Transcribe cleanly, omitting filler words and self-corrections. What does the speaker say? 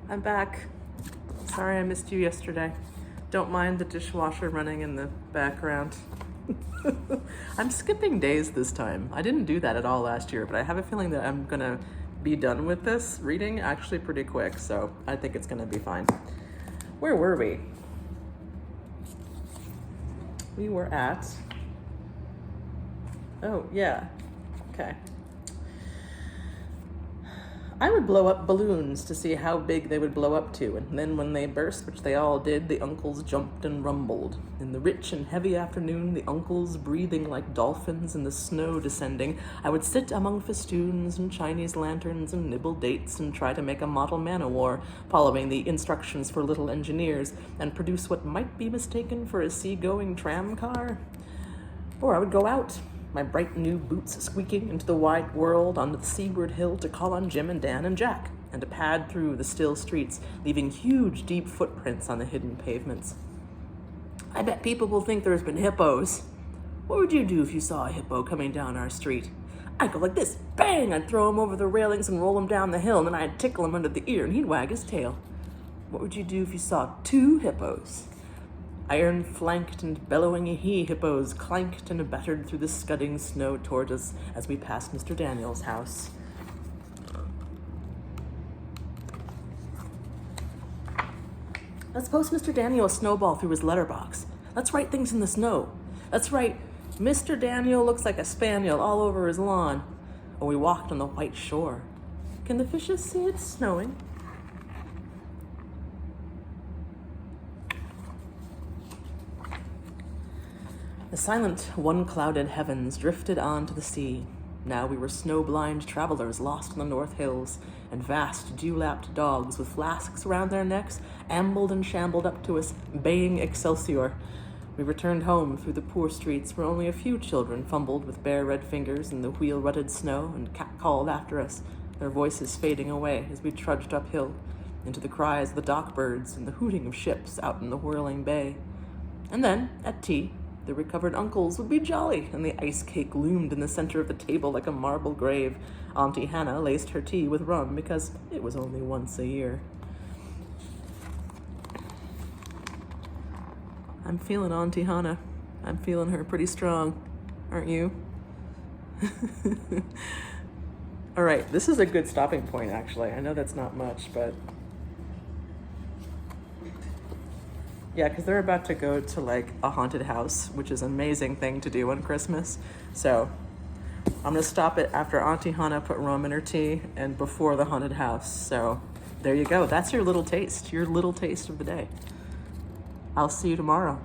I'm back. Sorry I missed you yesterday. Don't mind the dishwasher running in the background. I'm skipping days this time. I didn't do that at all last year, but I have a feeling that I'm gonna be done with this reading actually pretty quick, so I think it's gonna be fine. Where were we? We were at, oh yeah, okay. I would blow up balloons to see how big they would blow up to, and then when they burst, which they all did, the uncles jumped and rumbled. In the rich and heavy afternoon, the uncles breathing like dolphins and the snow descending, I would sit among festoons and Chinese lanterns and nibble dates and try to make a model man-o-war, following the instructions for little engineers, and produce what might be mistaken for a sea-going tram car. Or I would go out, my bright new boots squeaking into the wide world on the seaward hill to call on Jim and Dan and Jack, and to pad through the still streets, leaving huge, deep footprints on the hidden pavements. I bet people will think there's been hippos. What would you do if you saw a hippo coming down our street? I'd go like this, bang! I'd throw him over the railings and roll him down the hill, and then I'd tickle him under the ear, and he'd wag his tail. What would you do if you saw two hippos? Iron-flanked and bellowing he-hippos clanked and battered through the scudding snow toward us as we passed Mr. Daniel's house. Let's post Mr. Daniel a snowball through his letterbox. Let's write things in the snow. Let's write, Mr. Daniel looks like a spaniel all over his lawn. Or we walked on the white shore. Can the fishes see it's snowing? The silent, one-clouded heavens drifted on to the sea. Now we were snow-blind travelers lost in the North Hills, and vast, dew-lapped dogs with flasks around their necks ambled and shambled up to us, baying Excelsior. We returned home through the poor streets where only a few children fumbled with bare red fingers in the wheel-rutted snow and cat-called after us, their voices fading away as we trudged uphill, into the cries of the dock birds and the hooting of ships out in the whirling bay. And then, at tea, the recovered uncles would be jolly, and the ice cake loomed in the center of the table like a marble grave. Auntie Hannah laced her tea with rum because it was only once a year. I'm feeling Auntie Hannah. I'm feeling her pretty strong. Aren't you? All right, this is a good stopping point, actually. I know that's not much, but yeah, because they're about to go to like a haunted house, which is an amazing thing to do on Christmas. So I'm gonna stop it after Auntie Hannah put rum in her tea and before the haunted house. So there you go. That's your little taste of the day. I'll see you tomorrow.